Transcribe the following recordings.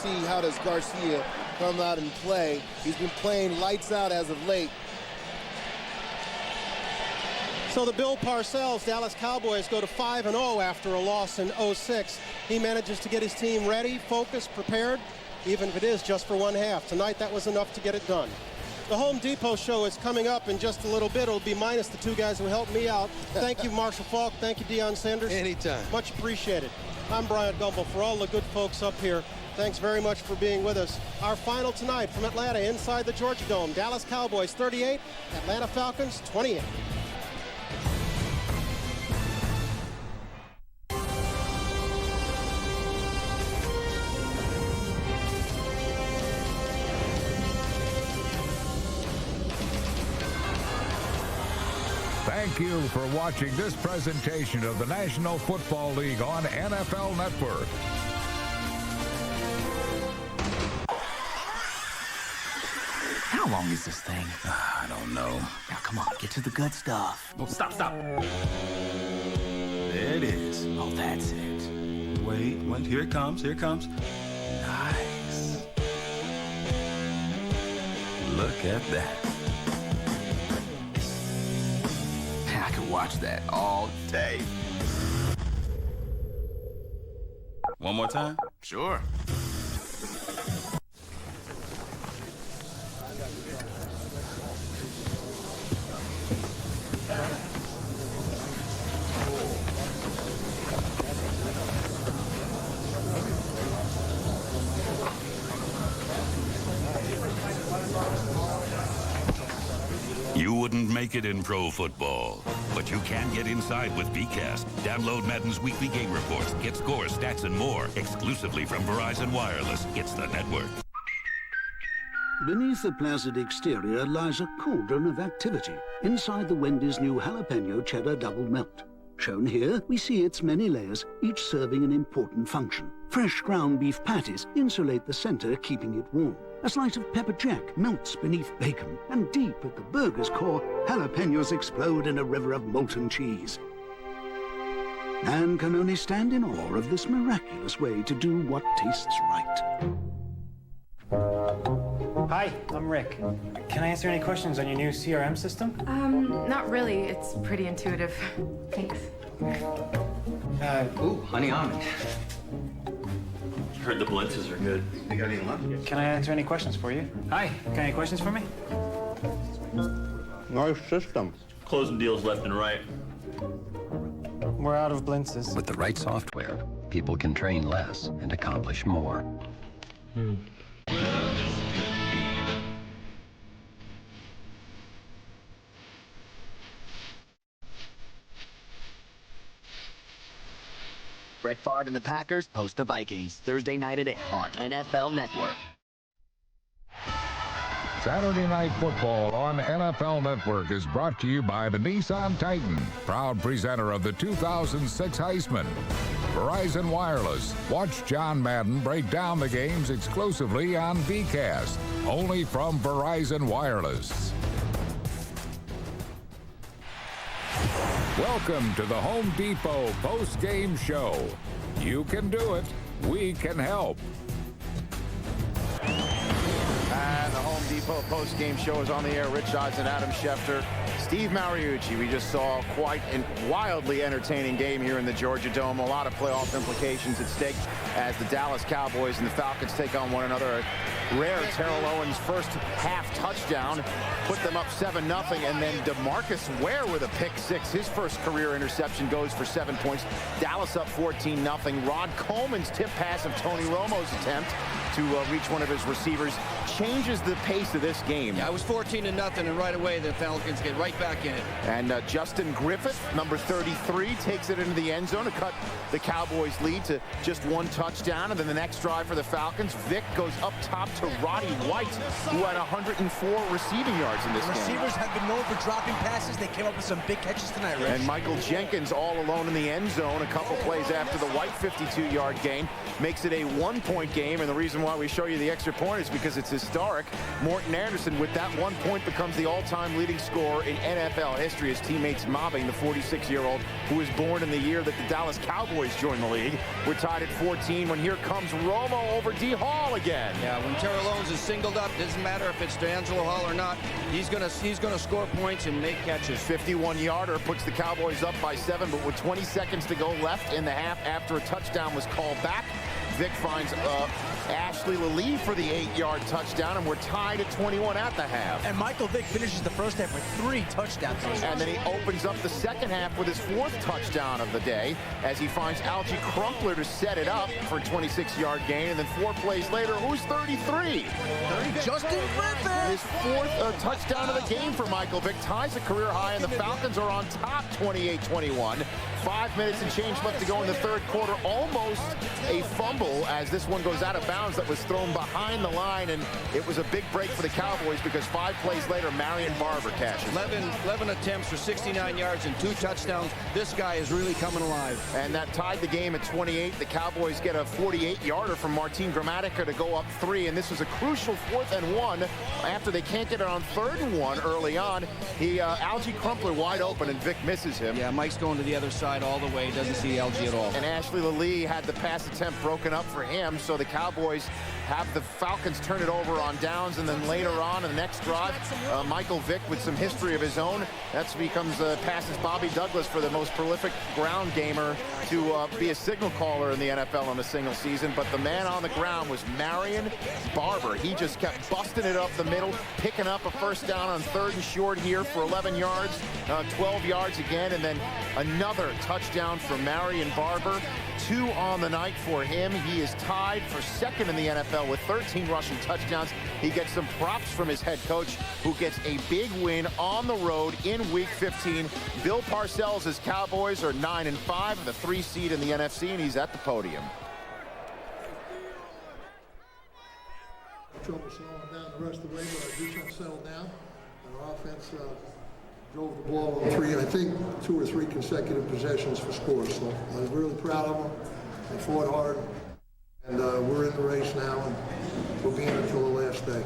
see how does Garcia come out and play. He's been playing lights out as of late. So the Bill Parcells Dallas Cowboys go to 5-0 after a loss in 06. He manages to get his team ready, focused, prepared, even if it is just for one half. Tonight, that was enough to get it done. The Home Depot show is coming up in just a little bit. It'll be minus the two guys who helped me out. Thank you, Marshall Falk. Thank you, Deion Sanders. Anytime. Much appreciated. I'm Brian Gumbel. For all the good folks up here, thanks very much for being with us. Our final tonight from Atlanta inside the Georgia Dome. Dallas Cowboys 38, Atlanta Falcons 28. Thank you for watching this presentation of the National Football League on NFL Network. How long is this thing? I don't know. Now, come on, get to the good stuff. Oh, stop. There it is. Oh, that's it. Wait, here it comes. Nice. Look at that. I could watch that all day. One more time? Sure. You wouldn't make it in pro football, but you can get inside with VCast. Download Madden's weekly game reports, get scores, stats, and more exclusively from Verizon Wireless. It's the network. Beneath the placid exterior lies a cauldron of activity inside the Wendy's new jalapeno cheddar double melt. Shown here, we see its many layers, each serving an important function. Fresh ground beef patties insulate the center, keeping it warm. A slice of pepper jack melts beneath bacon, and deep at the burger's core, jalapenos explode in a river of molten cheese. Man can only stand in awe of this miraculous way to do what tastes right. Hi, I'm Rick. Can I answer any questions on your new CRM system? Not really. It's pretty intuitive. Thanks. Ooh, honey almond. Heard the blitzes are good. You got any lunch? Can I answer any questions for you? Hi, got any questions for me? Nice system. Closing deals left and right. We're out of blintzes. With the right software, people can train less and accomplish more. Brett Favre and the Packers host the Vikings Thursday night at 8 on NFL Network. Saturday Night Football on NFL Network is brought to you by the Nissan Titan, proud presenter of the 2006 Heisman. Verizon Wireless. Watch John Madden break down the games exclusively on VCast, only from Verizon Wireless. Welcome to the Home Depot post-game show. You can do it. We can help. And the Home Depot post-game show is on the air. Rich Odds and Adam Schefter. Steve Mariucci. We just saw quite a wildly entertaining game here in the Georgia Dome. A lot of playoff implications at stake as the Dallas Cowboys and the Falcons take on one another. A rare Terrell Owens first half touchdown put them up 7-0, and then DeMarcus Ware with a pick six. His first career interception goes for 7 points. Dallas up 14-0. Rod Coleman's tip pass of Tony Romo's attempt to reach one of his receivers changes the pace of this game. Yeah, it was 14-0, and right away the Falcons get right back in it. And Justin Griffith, number 33, takes it into the end zone to cut the Cowboys' lead to just one touchdown. And then the next drive for the Falcons, Vick goes up top to Roddy White, who had 104 receiving yards in this game. Receivers have been known for dropping passes. They came up with some big catches tonight, Rich. And Michael Jenkins all alone in the end zone a couple plays after the White 52-yard gain makes it a 1-point game. And the reason why we show you the extra point is because it's historic. Morton Anderson, with that 1 point, becomes the all-time leading scorer in NFL history. His teammates mobbing the 46-year-old who was born in the year that the Dallas Cowboys joined the league. We're tied at 14 when here comes Romo over D. Hall again. Yeah, when Terrell Owens is singled up, doesn't matter if it's D'Angelo Hall or not, he's gonna score points and make catches. 51-yarder puts the Cowboys up by 7, but with 20 seconds to go left in the half after a touchdown was called back, Vic finds Ashley Lallee for the 8-yard touchdown, and we're tied at 21 at the half. And Michael Vick finishes the first half with 3 touchdowns. And then he opens up the second half with his 4th touchdown of the day as he finds Algie Crumpler to set it up for a 26-yard gain. And then 4 plays later, who's 33? Justin Griffin! His 4th touchdown of the game for Michael Vick, ties a career high, and the Falcons are on top 28-21. 5 minutes and change left to go in the third quarter. Almost a fumble as this one goes out of bounds that was thrown behind the line, and it was a big break for the Cowboys because 5 plays later, Marion Barber catches. 11 attempts for 69 yards and 2 touchdowns. This guy is really coming alive. And that tied the game at 28. The Cowboys get a 48-yarder from Martin Gramatica to go up 3, and this was a crucial 4th and 1 after they can't get it on 3rd and 1 early on. Algie Crumpler wide open, and Vic misses him. Yeah, Mike's going to the other side all the way, doesn't see Algie at all. And Ashley Lallee had the pass attempt broken up for him, so the Cowboys have the Falcons turn it over on downs, and then later on in the next drive, Michael Vick with some history of his own. That passes Bobby Douglas for the most prolific ground gamer to be a signal caller in the NFL in a single season. But the man on the ground was Marion Barber. He just kept busting it up the middle, picking up a first down on 3rd and short here for 11 yards, 12 yards again, and then another touchdown for Marion Barber. 2 on the night for him. He is tied for 2nd in the NFL with 13 rushing touchdowns. He gets some props from his head coach, who gets a big win on the road in Week 15. Bill Parcells' Cowboys are 9-5, the 3 seed in the NFC, and he's at the podium. Trouble slowing down the rest of the way, but our defense settled down, and our offense drove the ball on 2 or 3 consecutive possessions for scores. So I was really proud of them. They fought hard, and we're in the race now, and we'll be in it until the last day.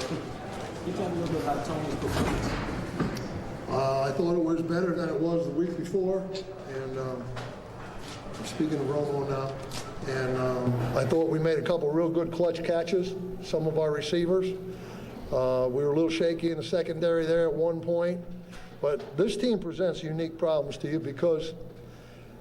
Can you talk a little bit about Tony's performance? I thought it was better than it was the week before, and I'm speaking of Romo now. And I thought we made a couple real good clutch catches, some of our receivers. We were a little shaky in the secondary there at one point. But this team presents unique problems to you because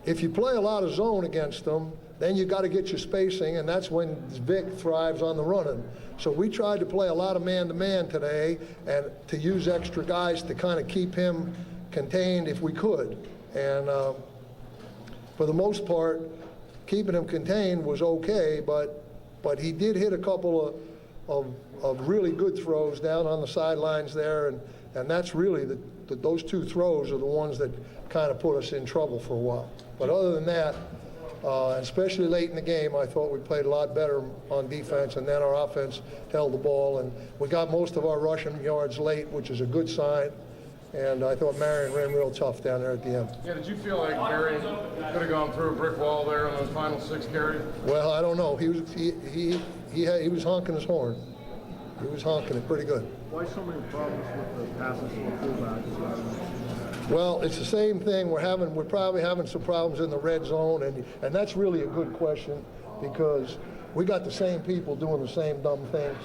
if you play a lot of zone against them, then you got to get your spacing, and that's when Vic thrives on the running. So we tried to play a lot of man-to-man today and to use extra guys to kind of keep him contained if we could. And for the most part, keeping him contained was okay, but he did hit a couple of really good throws down on the sidelines there, and that's really those 2 throws are the ones that kind of put us in trouble for a while. But other than that, especially late in the game, I thought we played a lot better on defense, and then our offense held the ball, and we got most of our rushing yards late, which is a good sign. And I thought Marion ran real tough down there at the end. Yeah, did you feel like Marion could have gone through a brick wall there on those final 6 carries? Well, I don't know. He was honking his horn. He was honking it pretty good. Why so many problems with the passes to the fullback? Well, it's the same thing. We're probably having some problems in the red zone, and that's really a good question because we got the same people doing the same dumb things.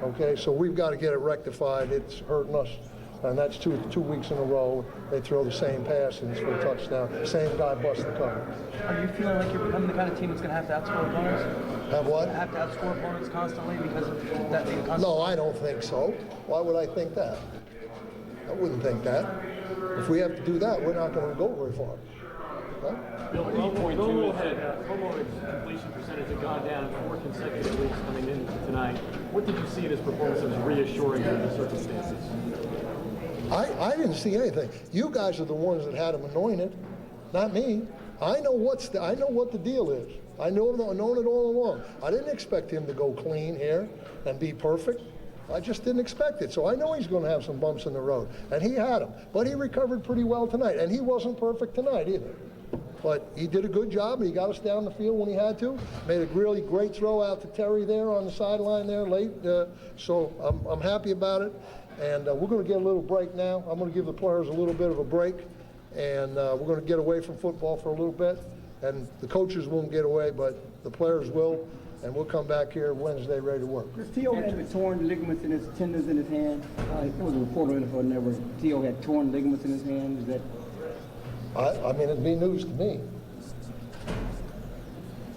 Okay, so we've got to get it rectified. It's hurting us. And that's two weeks in a row. They throw the same pass and it's for a touchdown. Same guy busts the cover. Are you feeling like you're becoming the kind of team that's going to have to outscore opponents? Have what? Have to outscore opponents constantly because of that being constant? No, I don't think so. Why would I think that? I wouldn't think that. If we have to do that, we're not going to go very far. Right? Bill, 3.2 Romo's completion percentage had gone down 4 consecutive weeks coming in tonight. What did you see in his performance that was reassuring in the circumstances? I didn't see anything. You guys are the ones that had him anointed, not me. I know what the deal is. I known it all along. I didn't expect him to go clean here and be perfect. I just didn't expect it. So I know he's going to have some bumps in the road. And he had them. But he recovered pretty well tonight. And he wasn't perfect tonight either. But he did a good job, and he got us down the field when he had to. Made a really great throw out to Terry there on the sideline there late. So I'm happy about it. And we're going to get a little break now. I'm going to give the players a little bit of a break. And we're going to get away from football for a little bit. And the coaches won't get away, but the players will. And we'll come back here Wednesday ready to work. T.O. had the torn ligaments in his tendons in his hand. There was a report on NFL Network. T.O. had torn ligaments in his hand. Is that? I mean, it'd be news to me.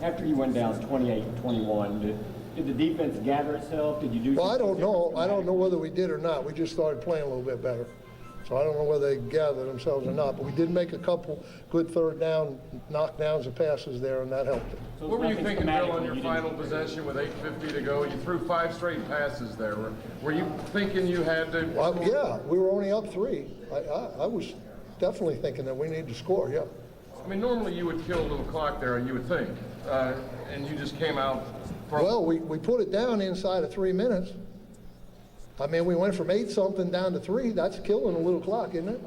After you went down 28-21, did the defense gather itself? Did you do? Well, I don't know. I don't know whether we did or not. We just started playing a little bit better. So I don't know whether they gathered themselves or not. But we did make a couple good third down knockdowns and passes there, and that helped it. So what were you thinking, Bill, on your final possession with 8:50 to go? You threw 5 straight passes there. Were you thinking you had to? Well, yeah, we were only up 3. I was definitely thinking that we needed to score, yeah. I mean, normally you would kill a little clock there, you would think. And you just came out. Well, we put it down inside of 3 minutes. I mean, we went from 8-something down to 3. That's killing a little clock, isn't it?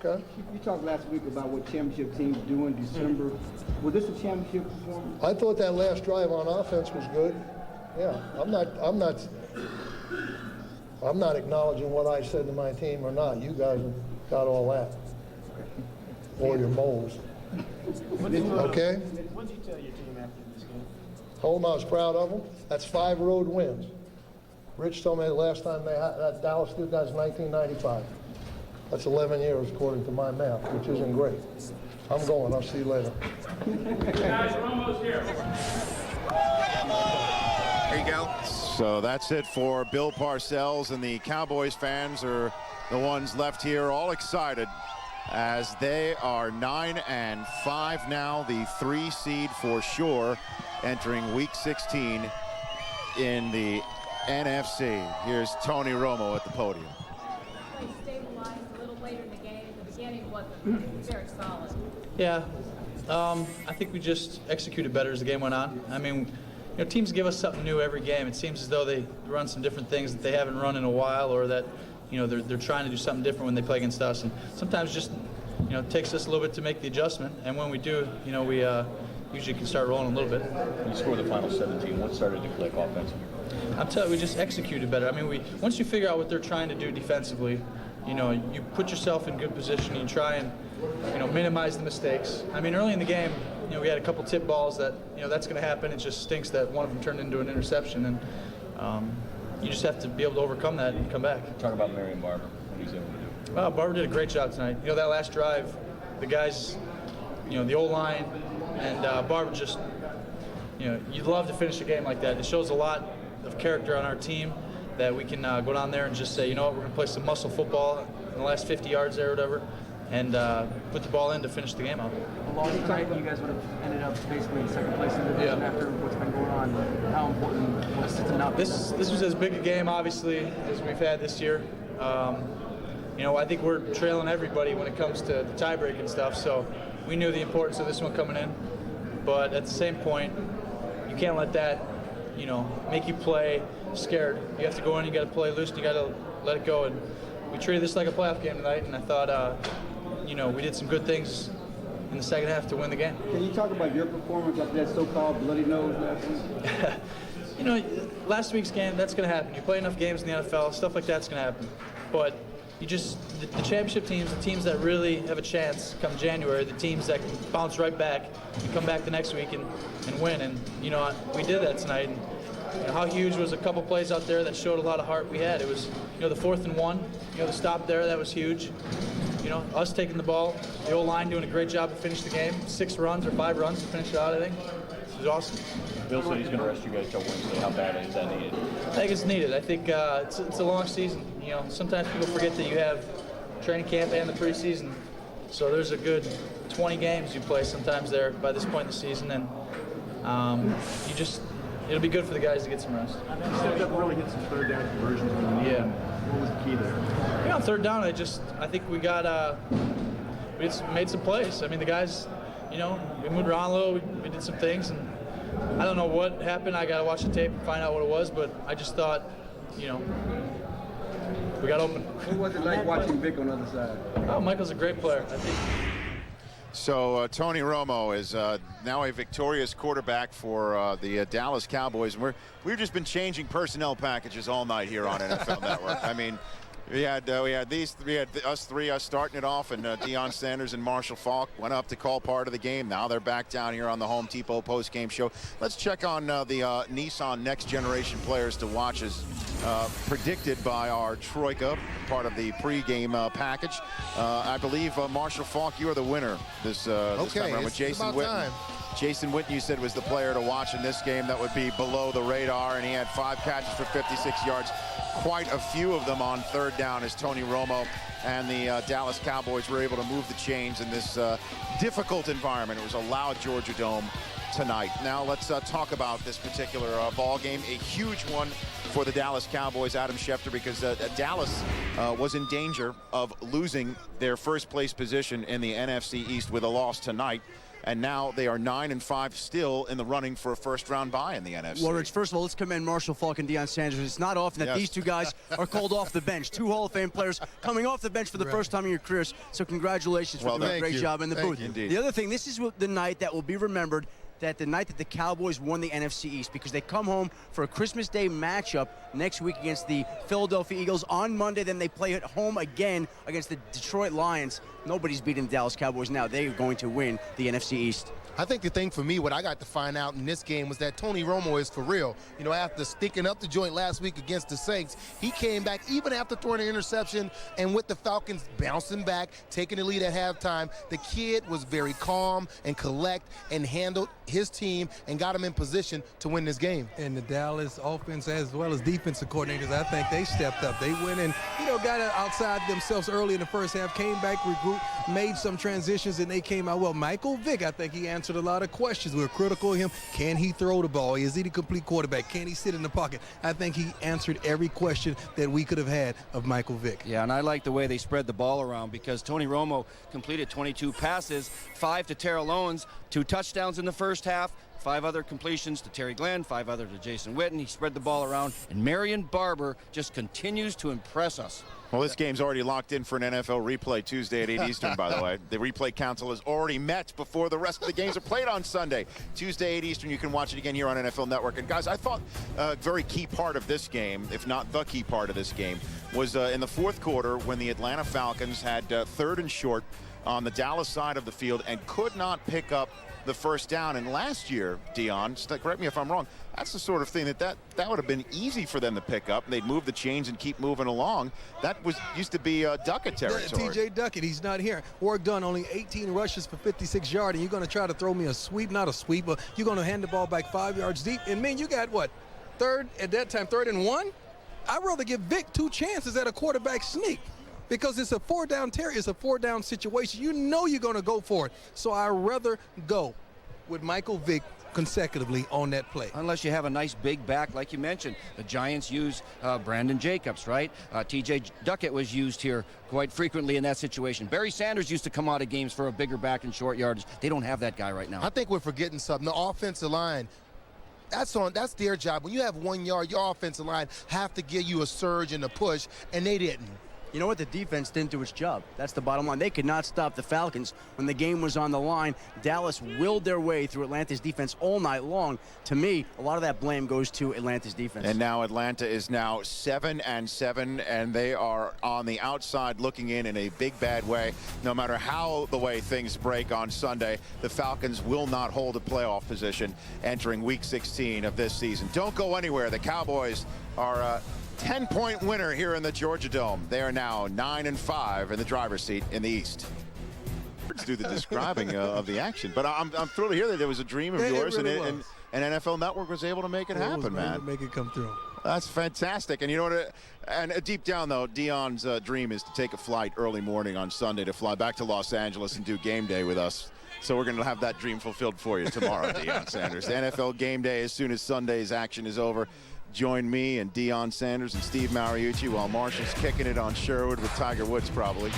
Okay. You talked last week about what championship teams do in December. Was this a championship performance? I thought that last drive on offense was good. Yeah, I'm not acknowledging what I said to my team or not. You guys have got all that. Or your moles. Okay? What did you tell your team after this game? Told them I was proud of them. That's 5 road wins. Rich told me the last time that Dallas did that was 1995. That's 11 years according to my math, which isn't great. I'm going. I'll see you later. Guys, we're almost here. There you go. So that's it for Bill Parcells, and the Cowboys fans are the ones left here all excited as they are 9-5 now, the 3 seed for sure, entering week 16 in the NFC. Here's Tony Romo at the podium. Stabilized a little later in the game. The beginning wasn't very solid. Yeah, I think we just executed better as the game went on. I mean, you know, teams give us something new every game. It seems as though they run some different things that they haven't run in a while, or that, you know, they're trying to do something different when they play against us. And sometimes just, you know, it takes us a little bit to make the adjustment. And when we do, you know, we usually can start rolling a little bit. You scored the final 17. What started to click offensively? I'm telling you, we just executed better. I mean, once you figure out what they're trying to do defensively, you know, you put yourself in good position. You try and, you know, minimize the mistakes. I mean, early in the game, you know, we had a couple tip balls that, you know, that's going to happen. It just stinks that one of them turned into an interception, and you just have to be able to overcome that and come back. Talk about Marion Barber. What he's able to do. Well, Barber did a great job tonight. You know, that last drive, the guys, you know, the O-line and Barber just, you know, you'd love to finish a game like that. It shows a lot of character on our team that we can go down there and just say, you know what, we're going to play some muscle football in the last 50 yards there or whatever, and put the ball in to finish the game out. A long time, you guys would have ended up basically in second place in the division after what's been going on. How important was it now? This was as big a game, obviously, as we've had this year. You know, I think we're trailing everybody when it comes to the tiebreak and stuff, so we knew the importance of this one coming in. But at the same point, you can't let that, you know, make you play scared. You have to go in, you got to play loose, and you got to let it go. And we treated this like a playoff game tonight, and I thought, you know, we did some good things in the second half to win the game. Can you talk about your performance after that so-called bloody nose last week? You know, last week's game, that's going to happen. You play enough games in the NFL, stuff like that's going to happen. But you just, the championship teams, the teams that really have a chance come January, the teams that can bounce right back and come back the next week and win. And, you know, we did that tonight. And, you know, how huge was a couple plays out there that showed a lot of heart we had. It was, you know, the 4th and 1, you know, the stop there, that was huge. You know, us taking the ball, the O-line doing a great job to finish the game. 6 runs or 5 runs to finish it out, I think. It was awesome. Bill said he's going to rest you guys till Wednesday. How bad is that needed? I think it's needed. I think it's a long season. You know, sometimes people forget that you have training camp and the preseason. So there's a good 20 games you play sometimes there by this point in the season, and it'll be good for the guys to get some rest. I know you stepped up, really hit some third down conversions. Yeah. What was the key there? Yeah, on third down, I think we got we made some plays. I mean, the guys you know, we moved around a little. We did some things, and I don't know what happened. I got to watch the tape and find out what it was, but I just thought, you know, we got open. What was it like watching Vic on the other side? Oh, Michael's a great player, I think. So Tony Romo is now a victorious quarterback for the Dallas Cowboys. We've just been changing personnel packages all night here on NFL Network. I mean, we had us three starting it off, and Deion Sanders and Marshall Faulk went up to call part of the game. Now they're back down here on the Home Depot post-game show. Let's check on the Nissan Next Generation players to watch as predicted by our Troika, part of the pregame package. I believe Marshall Faulk, you are the winner this time around with Jason Witten. Jason Witten, you said, was the player to watch in this game that would be below the radar, and he had 5 catches for 56 yards. Quite a few of them on third down as Tony Romo and the Dallas Cowboys were able to move the chains in this difficult environment. It was a loud Georgia Dome tonight. Now let's talk about this particular ball game. A huge one for the Dallas Cowboys, Adam Schefter, because Dallas was in danger of losing their first place position in the NFC East with a loss tonight. And now they are 9-5, still in the running for a first-round bye in the NFC. Well, Rich, first of all, let's commend Marshall Faulk and Deion Sanders. It's not often that these two guys are called off the bench. 2 Hall of Fame players coming off the bench for the first time in your careers. So congratulations for doing a great job in the booth. Indeed. The other thing, this is the night that will be remembered, that the night that the Cowboys won the NFC East, because they come home for a Christmas Day matchup next week against the Philadelphia Eagles on Monday. Then they play at home again against the Detroit Lions. Nobody's beating the Dallas Cowboys now. They're going to win the NFC East. I think the thing for me, what I got to find out in this game was that Tony Romo is for real. You know, after sticking up the joint last week against the Saints, he came back even after throwing an interception, and with the Falcons bouncing back, taking the lead at halftime, the kid was very calm and collect and handled his team and got him in position to win this game. And the Dallas offense as well as defensive coordinators, I think they stepped up. They went and, you know, got outside themselves early in the first half, came back, regrouped, made some transitions, and they came out well. Michael Vick, I think he answered a lot of questions. We were critical of him. Can he throw the ball? Is he the complete quarterback? Can he sit in the pocket? I think he answered every question that we could have had of Michael Vick. Yeah, and I like the way they spread the ball around, because Tony Romo completed 22 passes, 5 to Terrell Owens, 2 touchdowns in the first half, 5 other completions to Terry Glenn, 5 other to Jason Witten. He spread the ball around, and Marion Barber just continues to impress us. Well, this game's already locked in for an NFL replay Tuesday at 8 Eastern, by the way. The replay council is already met before the rest of the games are played on Sunday. Tuesday, 8 Eastern, you can watch it again here on NFL Network. And, guys, I thought a very key part of this game, if not the key part of this game, was in the fourth quarter when the Atlanta Falcons had 3rd and short on the Dallas side of the field and could not pick up the first down. And last year, Deion, correct me if I'm wrong, that's the sort of thing that would have been easy for them to pick up. They'd move the chains and keep moving along. That used to be Duckett territory. TJ Duckett, he's not here. Work done, only 18 rushes for 56 yards, and you're going to try to throw me a sweep, not a sweep, but you're going to hand the ball back 5 yards deep. And, man, you got what, 3rd and 1? I'd rather give Vic 2 chances at a quarterback sneak, because it's a 4-down it's a 4-down situation. You know you're going to go for it. So I'd rather go with Michael Vick consecutively on that play. Unless you have a nice big back, like you mentioned. The Giants use Brandon Jacobs, right? TJ Duckett was used here quite frequently in that situation. Barry Sanders used to come out of games for a bigger back and short yardage. They don't have that guy right now. I think we're forgetting something. The offensive line, that's their job. When you have 1 yard, your offensive line have to give you a surge and a push, and they didn't. You know what? The defense didn't do its job. That's the bottom line. They could not stop the Falcons when the game was on the line. Dallas willed their way through Atlanta's defense all night long. To me, a lot of that blame goes to Atlanta's defense. And now Atlanta is now 7-7, and they are on the outside looking in a big bad way. No matter how the way things break on Sunday, the Falcons will not hold a playoff position entering Week 16 of this season. Don't go anywhere. The Cowboys are 10-point winner here in the Georgia Dome. They are now 9-5 in the driver's seat in the East. Let's do the describing of the action. But I'm thrilled to hear that there was a dream of yours, really, and NFL Network was able to make it happen, man. Make it come through. That's fantastic. And you know what? And deep down, though, Deion's dream is to take a flight early morning on Sunday to fly back to Los Angeles and do game day with us. So we're going to have that dream fulfilled for you tomorrow, Deion Sanders. NFL game day as soon as Sunday's action is over. Join me and Deion Sanders and Steve Mariucci while Marshall's kicking it on Sherwood with Tiger Woods, probably.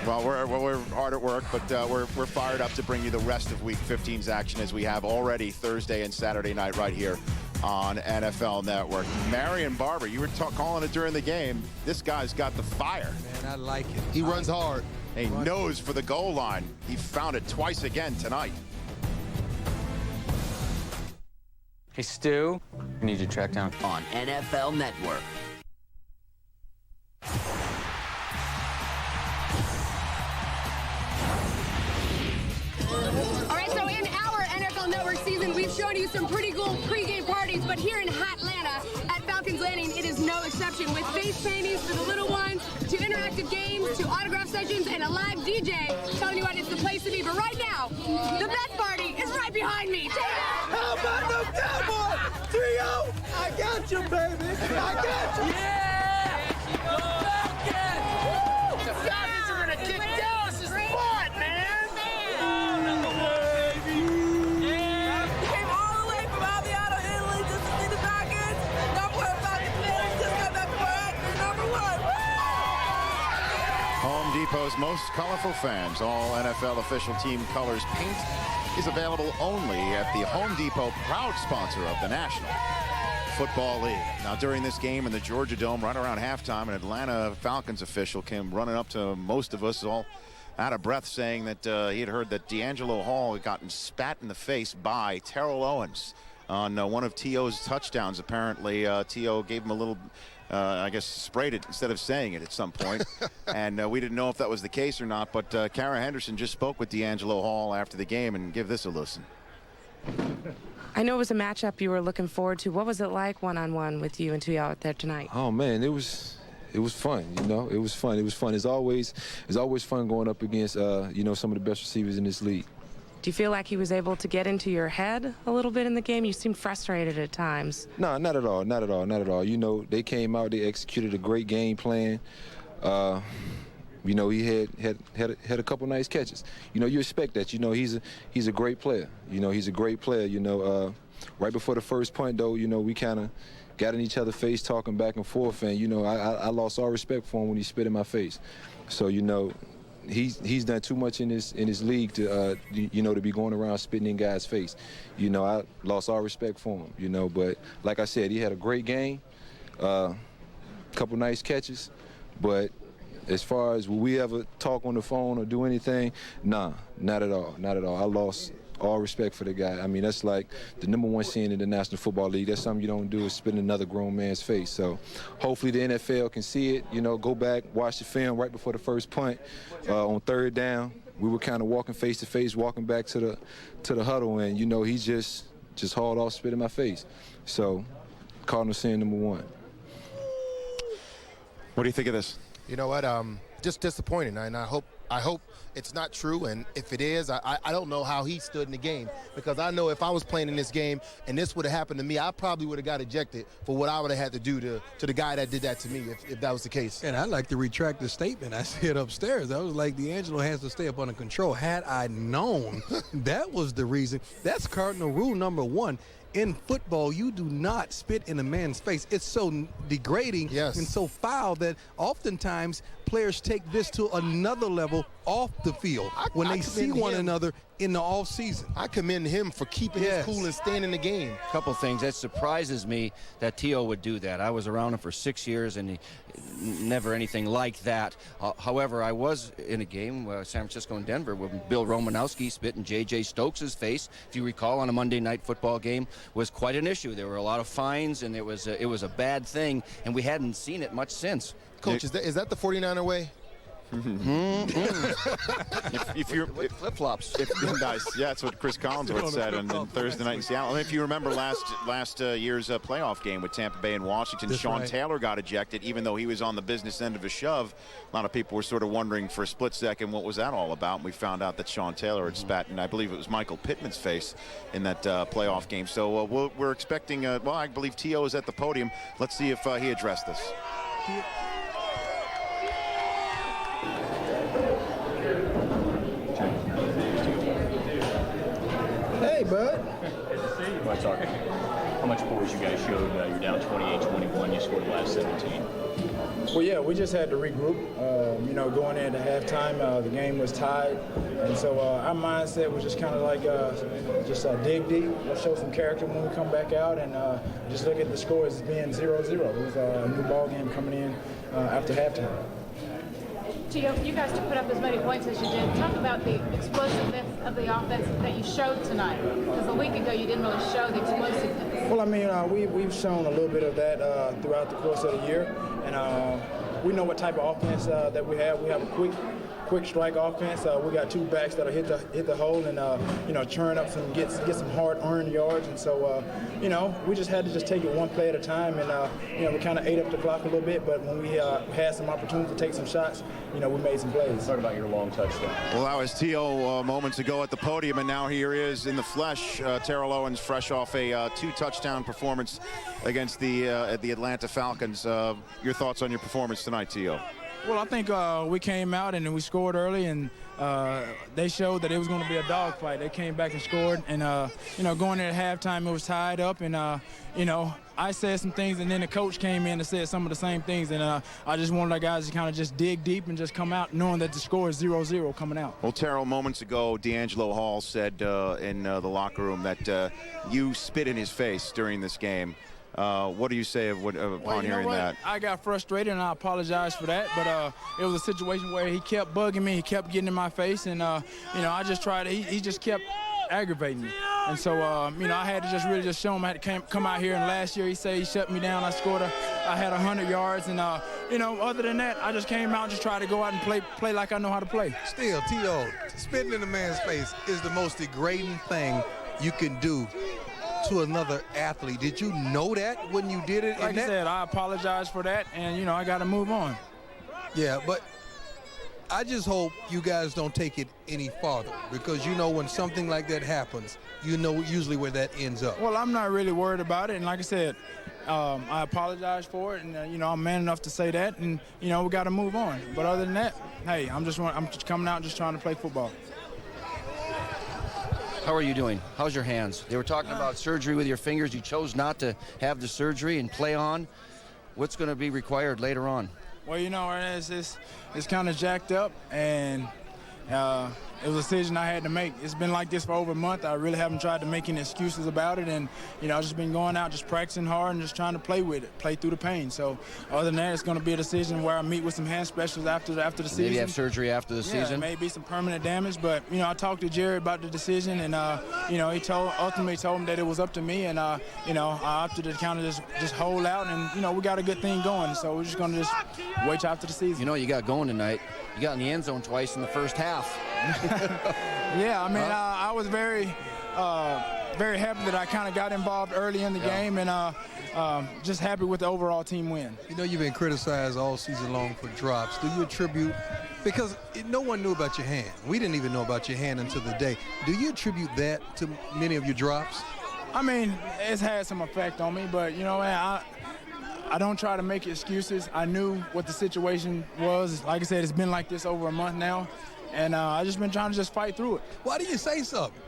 Well, we're hard at work, but we're fired up to bring you the rest of Week 15's action as we have already Thursday and Saturday night right here on NFL Network. Marion Barber, you were calling it during the game. This guy's got the fire. Man, I like it. He runs hard. He knows for the goal line. He found it twice again tonight. Hey, Stu, I need you to track down on NFL Network. All right, so in our NFL Network season, we've shown you some pretty cool pregame parties, but here in Atlanta at Falcons Landing, it is no exception. With face paintings for the little ones, to interactive games, to autograph sessions, and a live DJ telling you what it's the place to be. But right now, the best party is right behind me. How about the Cowboys? 3-0. I got you, baby. I got you. Yeah. Go Falcons. The Falcons are going to kick Dallas's butt, man. Home Depot's most colorful fans, all NFL official team colors paint is available only at the Home Depot, proud sponsor of the National Football League. Now, during this game in the Georgia Dome, right around halftime, an Atlanta Falcons official came running up to most of us, all out of breath, saying that he had heard that D'Angelo Hall had gotten spat in the face by Terrell Owens on one of T.O.'s touchdowns. Apparently, T.O. gave him a little, I guess, sprayed it instead of saying it at some point. And we didn't know if that was the case or not, but Kara Henderson just spoke with D'Angelo Hall after the game, and give this a listen. I know it was a matchup you were looking forward to. What was it like one-on-one with you and T.O. out there tonight? Oh, man, it was fun, you know. It was fun. It was fun. It's always fun going up against, you know, some of the best receivers in this league. Do you feel like he was able to get into your head a little bit in the game? You seemed frustrated at times. No, not at all. Not at all. Not at all. You know, they came out, they executed a great game plan. You know, he had a couple nice catches. You know, you expect that. You know, he's a great player. You know, he's a great player. You know, right before the first point, though, you know, we kind of got in each other's face talking back and forth, and you know, I lost all respect for him when he spit in my face. So, you know, he's done too much in his league to you know, to be going around spitting in guys' face. You know, I lost all respect for him. You know, but like I said, he had a great game, couple nice catches, but as far as will we ever talk on the phone or do anything, nah, not at all, not at all. I lost all respect for the guy. I mean, that's like the #1 seed in the National Football League. That's something you don't do, is spit in another grown man's face. So hopefully the NFL can see it, you know, go back, watch the film right before the first punt on third down. We were kind of walking face to face, walking back to the huddle, and, you know, he just hauled off, spit in my face. So Cardinals seeing #1. What do you think of this? You know what? Just disappointing, and I hope it's not true. And if it is, I don't know how he stood in the game, because I know if I was playing in this game and this would have happened to me, I probably would have got ejected for what I would have had to do to the guy that did that to me, if that was the case. And I'd like to retract the statement I said upstairs. I was like, D'Angelo has to stay up under control. Had I known that was the reason, that's Cardinal rule #1. In football, you do not spit in a man's face. It's so degrading and so foul that oftentimes players take this to another level off the field when they see one another in the off season. I commend him for keeping his cool and staying in the game. A couple things. That surprises me that T.O. would do that. I was around him for 6 years, and he never anything like that. However, I was in a game, San Francisco and Denver, where Bill Romanowski spit in J.J. Stokes' face, if you recall, on a Monday night football game, was quite an issue. There were a lot of fines, and it was a bad thing, and we hadn't seen it much since. Coach, is that the 49er way? If you're flip-flops. Nice. Yeah, that's what Chris Collinsworth said on Thursday night in Seattle. And if you remember last year's playoff game with Tampa Bay and Washington, Sean Taylor got ejected, even though he was on the business end of a shove. A lot of people were sort of wondering for a split second what was that all about, and we found out that Sean Taylor had spat, and I believe it was Michael Pittman's face in that playoff game. So we're expecting, well, I believe T.O. is at the podium. Let's see if he addressed this. Hey, bud. Good to see you. Want to talk how much poise you guys showed? You're down 28-21. You scored the last 17. Well, yeah, we just had to regroup. You know, going into halftime, the game was tied, and so our mindset was just kind of like dig deep, show some character when we come back out, and just look at the score as being 0-0. It was a new ball game coming in after halftime. Gio, for you guys to put up as many points as you did, talk about the explosiveness of the offense that you showed tonight. Because a week ago you didn't really show the explosiveness. Well, I mean, we've shown a little bit of that throughout the course of the year, and we know what type of offense that we have. We have a quick strike offense. We got two backs that'll hit the hole and you know, churn up get some hard earned yards. And so you know, we just had to just take it one play at a time, and you know, we kind of ate up the clock a little bit. But when we had some opportunity to take some shots, you know, we made some plays. Talk about your long touchdown. Well, that was T.O. Moments ago at the podium, and now here he is in the flesh. Terrell Owens, fresh off a 2-touchdown performance against the Atlanta Falcons. Your thoughts on your performance tonight, T.O.? Well, I think we came out and we scored early, and they showed that it was going to be a dogfight. They came back and scored, and you know, going into halftime, it was tied up, and you know, I said some things, and then the coach came in and said some of the same things, and I just wanted our guys to kind of just dig deep and just come out knowing that the score is 0-0 coming out. Well, Terrell, moments ago, D'Angelo Hall said in the locker room that you spit in his face during this game. What do you say upon hearing that? I got frustrated, and I apologize for that. But it was a situation where he kept bugging me. He kept getting in my face, and you know, I just tried. He just kept aggravating me. And so you know, I had to just really just show him I had to come out here. And last year he said he shut me down. I had 100 yards, and you know, other than that, I just came out and just tried to go out and play like I know how to play. Still, T.O., spitting in a man's face is the most degrading thing you can do to another athlete. Did you know that when you did it? Like I said, I apologize for that, and you know, I got to move on. Yeah, but I just hope you guys don't take it any farther, because you know, when something like that happens, you know usually where that ends up. Well, I'm not really worried about it, and like I said, I apologize for it, and you know, I'm man enough to say that, and you know, we got to move on. But other than that, hey, I'm just coming out and just trying to play football. How are you doing? How's your hands? They were talking about surgery with your fingers. You chose not to have the surgery and play on. What's going to be required later on? Well, you know, it's kind of jacked up, and it was a decision I had to make. It's been like this for over a month. I really haven't tried to make any excuses about it, and you know, I've just been going out, just practicing hard and just trying to play with it, play through the pain. So other than that, it's going to be a decision where I meet with some hand specialists after the season. Maybe have surgery after the season. Maybe some permanent damage, but you know, I talked to Jerry about the decision, and you know, he ultimately told him that it was up to me, and you know, I opted to kind of just hold out, and you know, we got a good thing going, so we're just going to just wait till after the season. You know, you got going tonight. You got in the end zone twice in the first half. Yeah, I mean, I was very happy that I kind of got involved early in the game, and just happy with the overall team win. You know, you've been criticized all season long for drops. Do you attribute, because no one knew about your hand. We didn't even know about your hand until the day. Do you attribute that to many of your drops? I mean, it's had some effect on me, but you know, man, I don't try to make excuses. I knew what the situation was. Like I said, it's been like this over a month now, and I just been trying to just fight through it. Why do you say something?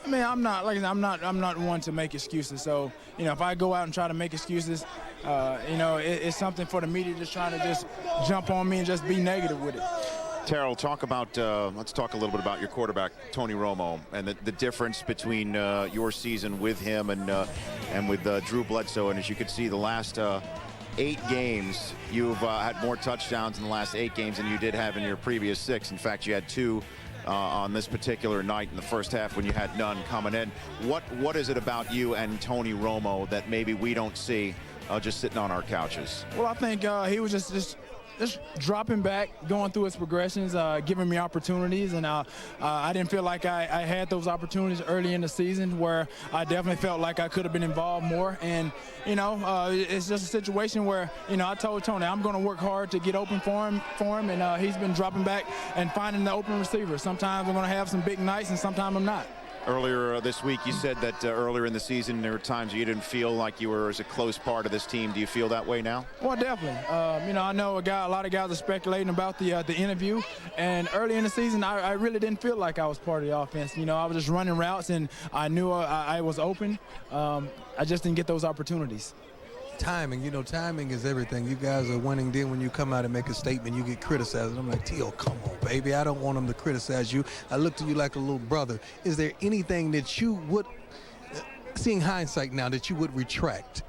I mean, I'm not one to make excuses. So you know, if I go out and try to make excuses, you know, it's something for the media just trying to just jump on me and just be negative with it. Terrell, talk about let's talk a little bit about your quarterback Tony Romo and the difference between your season with him and with Drew Bledsoe. And as you could see, the last 8 games, you've had more touchdowns in the last 8 games than you did have in your previous 6. In fact, you had 2 on this particular night in the first half when you had none coming in. What is it about you and Tony Romo that maybe we don't see just sitting on our couches? Well, I think he was just dropping back, going through his progressions, giving me opportunities, and I didn't feel like I had those opportunities early in the season where I definitely felt like I could have been involved more. And you know, it's just a situation where, you know, I told Tony I'm going to work hard to get open for him, and he's been dropping back and finding the open receiver. Sometimes I'm going to have some big nights, and sometimes I'm not. Earlier this week, you said that earlier in the season there were times you didn't feel like you were as a close part of this team. Do you feel that way now? Well, definitely. You know, I know a lot of guys are speculating about the interview, and early in the season, I really didn't feel like I was part of the offense. You know, I was just running routes, and I knew I was open. I just didn't get those opportunities. timing. You know, timing is everything. You guys are winning. Then when you come out and make a statement, you get criticized. I'm like, T.O., come on, baby. I don't want them to criticize you. I look to you like a little brother. Is there anything that you would, seeing hindsight now, that you would retract,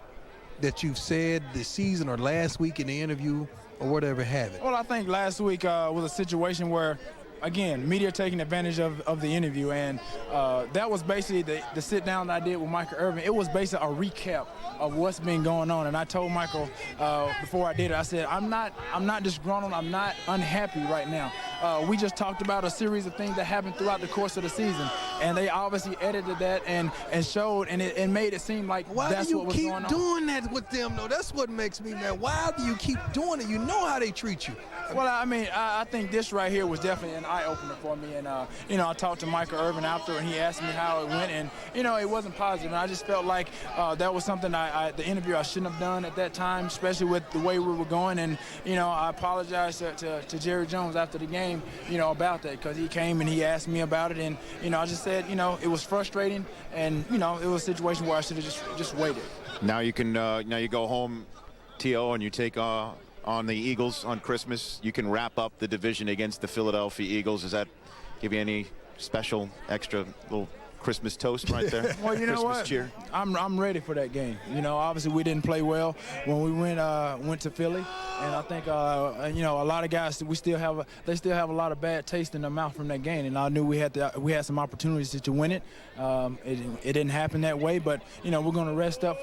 that you've said this season or last week in the interview or whatever have it? Well, I think last week was a situation where, again, media taking advantage of the interview, and that was basically the sit down that I did with Michael Irvin. It was basically a recap of what's been going on, and I told Michael before I did it, I said, I'm not disgruntled, I'm not unhappy right now. We just talked about a series of things that happened throughout the course of the season, and they obviously edited that and showed, and it made it seem like that's what was going on. Why do you keep doing that with them, though? That's what makes me mad. Why do you keep doing it? You know how they treat you. Well, I mean, I think this right here was definitely an eye-opener for me. And, you know, I talked to Michael Irvin after, and he asked me how it went. And, you know, it wasn't positive. And I just felt like that was something the interview I shouldn't have done at that time, especially with the way we were going. And, you know, I apologized to Jerry Jones after the game, you know, about that, because he came and he asked me about it. And, you know, I just said, you know, it was frustrating. And, you know, it was a situation where I should have just waited. Now you can, now you go home, T.O., and you take on the Eagles on Christmas. You can wrap up the division against the Philadelphia Eagles. Does that give you any special extra little Christmas toast right there? Well, you know Christmas what? cheer? I'm ready for that game. You know, obviously we didn't play well when we went to Philly, and I think you know, a lot of guys they still have a lot of bad taste in their mouth from that game, and I knew we had some opportunities to win it. It didn't happen that way, but you know, we're going to rest up.